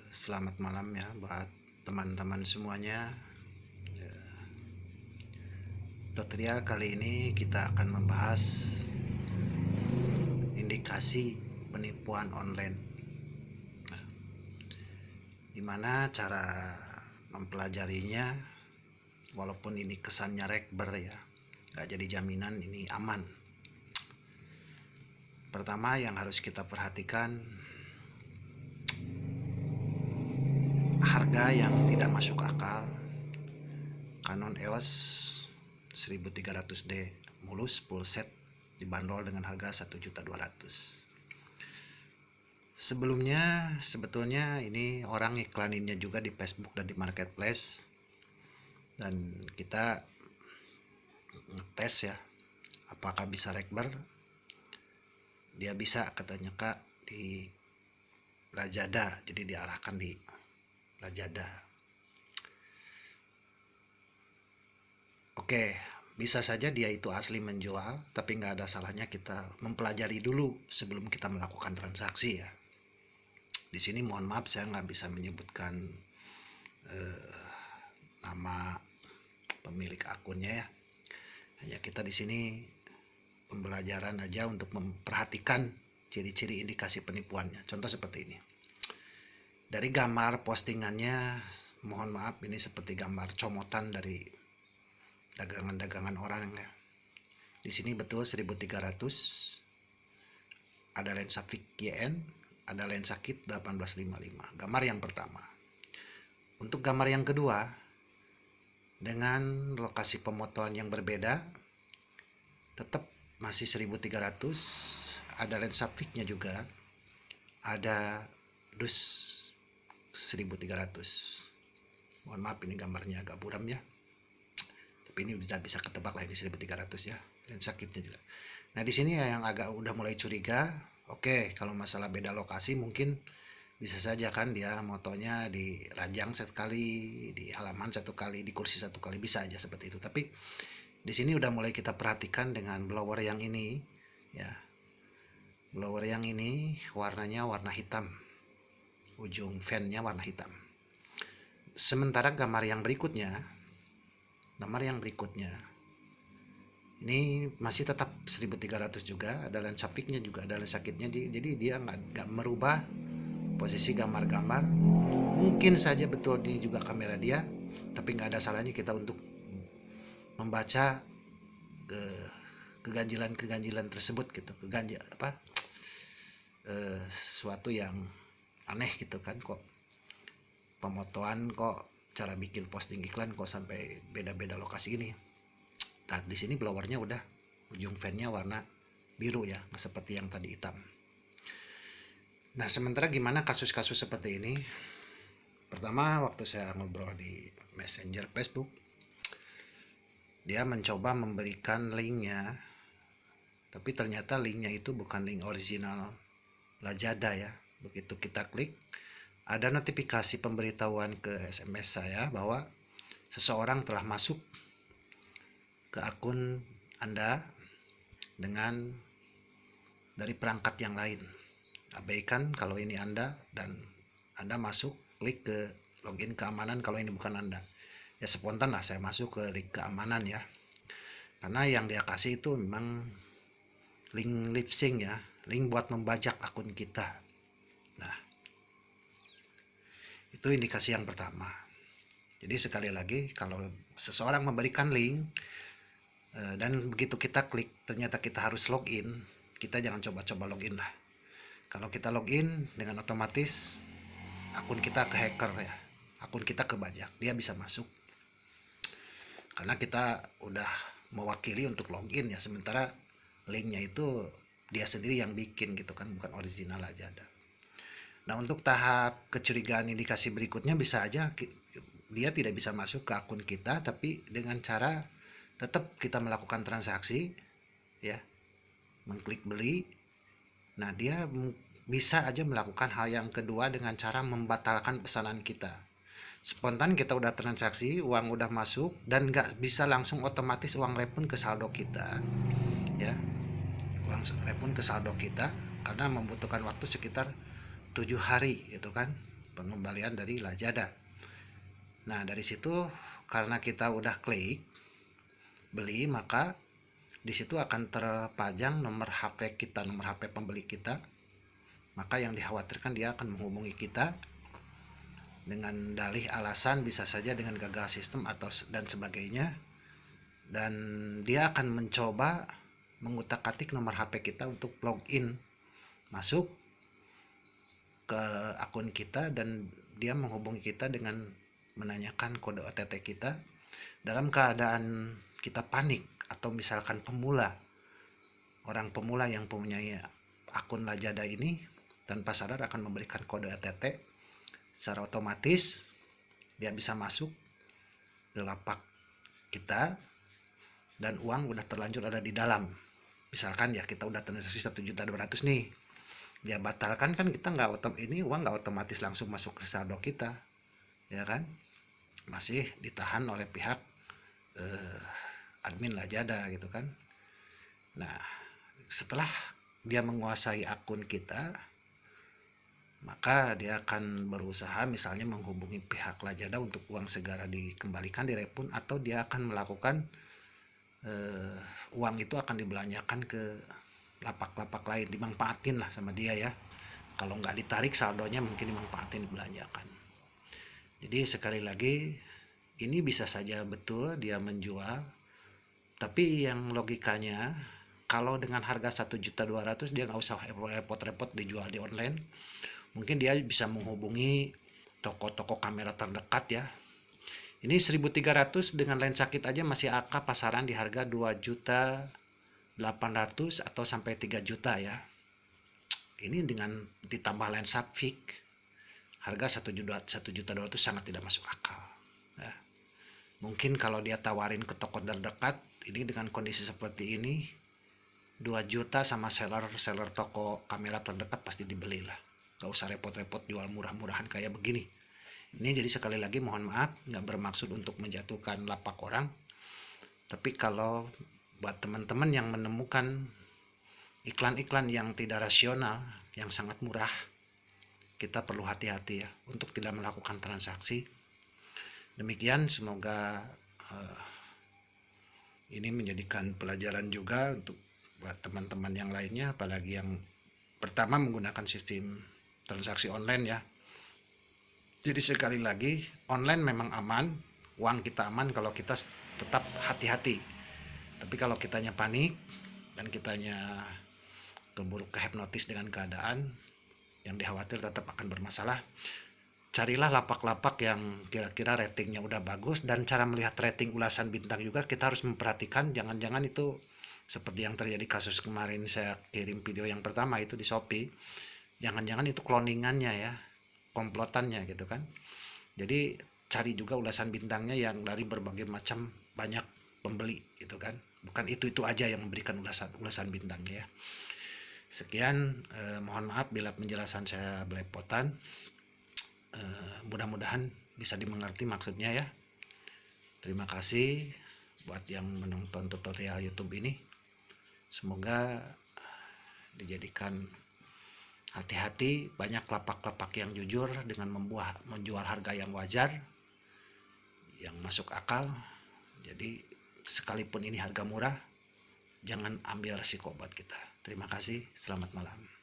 Selamat malam ya buat teman-teman semuanya. Tutorial kali ini kita akan membahas indikasi penipuan online. Gimana cara mempelajarinya, walaupun ini kesannya rekber ya, nggak jadi jaminan ini aman. Pertama yang harus kita perhatikan, harga yang tidak masuk akal. Canon EOS 1300D mulus full set dibanderol dengan harga 1.200.000. Sebelumnya sebetulnya ini orang iklaninnya juga di Facebook dan di marketplace, dan kita ngetes ya apakah bisa rekber. Dia bisa, katanya Kak, di Lazada, jadi diarahkan di Lazada. Oke, bisa saja dia itu asli menjual, tapi nggak ada salahnya kita mempelajari dulu sebelum kita melakukan transaksi ya. Di sini mohon maaf saya nggak bisa menyebutkan nama pemilik akunnya ya. Hanya kita di sini pembelajaran aja untuk memperhatikan ciri-ciri indikasi penipuannya. Contoh seperti ini. Dari gambar postingannya, mohon maaf ini seperti gambar comotan dari dagangan-dagangan orang ya. Di sini betul 1300, ada lensa fix YN, ada lensa kit 1855. Gambar yang pertama. Untuk gambar yang kedua, dengan lokasi pemotongan yang berbeda, tetap masih 1300, ada lensa fix-nya juga, ada dus 1300. Mohon maaf ini gambarnya agak buram ya, tapi ini bisa ketebak lah, ini 1300 ya, lensa kitnya juga. Nah di sini yang agak udah mulai curiga. Oke, kalau masalah beda lokasi mungkin bisa saja kan dia motonya di ranjang satu kali, di halaman satu kali, di kursi satu kali, bisa aja seperti itu. Tapi di sini udah mulai kita perhatikan dengan blower yang ini ya. Blower yang ini warnanya warna hitam, ujung fannya warna hitam. Sementara gambar yang berikutnya ini masih tetap 1300 juga, ada lensa fix-nya juga, ada lensa kitnya, jadi dia nggak merubah posisi gambar-gambar. Mungkin saja betul ini juga kamera dia, tapi nggak ada salahnya kita untuk membaca keganjilan tersebut gitu, sesuatu yang aneh gitu kan, kok pemotoan, kok cara bikin posting iklan kok sampai beda-beda lokasi ini. Nah di sini blowernya udah ujung fannya warna biru ya, nggak seperti yang tadi hitam. Nah sementara gimana kasus-kasus seperti ini? Pertama, waktu saya ngobrol di Messenger Facebook, dia mencoba memberikan linknya, tapi ternyata linknya itu bukan link original Lazada ya. Begitu kita klik, ada notifikasi pemberitahuan ke SMS saya bahwa seseorang telah masuk ke akun Anda dengan dari perangkat yang lain. Abaikan kalau ini Anda, dan Anda masuk klik ke login keamanan kalau ini bukan Anda. Ya spontan lah saya masuk ke link keamanan ya, karena yang dia kasih itu memang link lip sync ya, link buat membajak akun kita. Nah itu indikasi yang pertama. Jadi sekali lagi, kalau seseorang memberikan link dan begitu kita klik ternyata kita harus login, kita jangan coba-coba login lah. Kalau kita login dengan otomatis akun kita ke hacker ya, akun kita kebajak, dia bisa masuk karena kita udah mewakili untuk login ya, sementara linknya itu dia sendiri yang bikin gitu kan, bukan original aja ada. Nah untuk tahap kecurigaan indikasi berikutnya, bisa aja dia tidak bisa masuk ke akun kita, tapi dengan cara tetap kita melakukan transaksi ya, mengklik beli. Nah dia bisa aja melakukan hal yang kedua dengan cara membatalkan pesanan kita. Spontan kita udah transaksi, uang udah masuk, dan nggak bisa langsung otomatis uang refund ke saldo kita ya, uang refund ke saldo kita, karena membutuhkan waktu sekitar 7 hari gitu kan. pengembalian dari Lazada. Nah dari situ karena kita udah klik beli, maka di situ akan terpajang nomor HP kita, nomor HP pembeli kita. Maka yang dikhawatirkan dia akan menghubungi kita dengan dalih alasan bisa saja dengan gagal sistem atau dan sebagainya, dan dia akan mencoba mengutak-atik nomor HP kita untuk login masuk ke akun kita, dan dia menghubungi kita dengan menanyakan kode OTT kita dalam keadaan kita panik, atau misalkan orang pemula yang punya akun Lazada ini tanpa sadar akan memberikan kode OTT. Secara otomatis dia bisa masuk ke lapak kita dan uang udah terlanjur ada di dalam. Misalkan ya kita udah transaksi 1.200.000 nih, dia batalkan kan, kita uang nggak otomatis langsung masuk ke saldo kita, ya kan, masih ditahan oleh pihak admin Lazada gitu kan. Nah setelah dia menguasai akun kita, maka dia akan berusaha misalnya menghubungi pihak Lazada untuk uang segera dikembalikan, direfund, atau dia akan melakukan uang itu akan dibelanjakan ke lapak-lapak lain, dimanfaatin lah sama dia ya. Kalau nggak ditarik saldonya mungkin dimanfaatin, dibelanjakan. Jadi sekali lagi ini bisa saja betul dia menjual, tapi yang logikanya kalau dengan harga 1.200.000 dia nggak usah repot-repot dijual di online. Mungkin dia bisa menghubungi toko-toko kamera terdekat ya. Ini 1.300 dengan lensa kit aja masih AK pasaran di harga 2.800.000 atau sampai 3 juta ya. Ini dengan ditambah lensa fix harga 1.200.000 sangat tidak masuk akal ya. Mungkin kalau dia tawarin ke toko terdekat ini dengan kondisi seperti ini 2 juta sama seller toko kamera terdekat pasti dibeli lah. Gak usah repot-repot jual murah-murahan kayak begini. Ini jadi sekali lagi mohon maaf, nggak bermaksud untuk menjatuhkan lapak orang, tapi kalau buat teman-teman yang menemukan iklan-iklan yang tidak rasional, yang sangat murah, kita perlu hati-hati ya untuk tidak melakukan transaksi. Demikian, semoga ini menjadikan pelajaran juga untuk buat teman-teman yang lainnya, apalagi yang pertama menggunakan sistem transaksi online ya. Jadi sekali lagi, online memang aman, uang kita aman kalau kita tetap hati-hati. Tapi kalau kitanya panik dan kitanya keburu kehipnotis dengan keadaan, yang dikhawatir tetap akan bermasalah. Carilah lapak-lapak yang kira-kira ratingnya udah bagus, dan cara melihat rating ulasan bintang juga kita harus memperhatikan, jangan-jangan itu seperti yang terjadi kasus kemarin saya kirim video yang pertama itu di Shopee. Jangan-jangan itu cloningannya ya, komplotannya gitu kan. Jadi cari juga ulasan bintangnya yang dari berbagai macam banyak pembeli gitu kan. Bukan itu aja yang memberikan ulasan bintangnya ya. Sekian, mohon maaf bila penjelasan saya belepotan. Mudah-mudahan bisa dimengerti maksudnya ya. Terima kasih buat yang menonton tutorial YouTube ini. Semoga dijadikan hati-hati, banyak lapak-lapak yang jujur dengan menjual harga yang wajar, yang masuk akal. Jadi sekalipun ini harga murah, jangan ambil resiko buat kita. Terima kasih, selamat malam.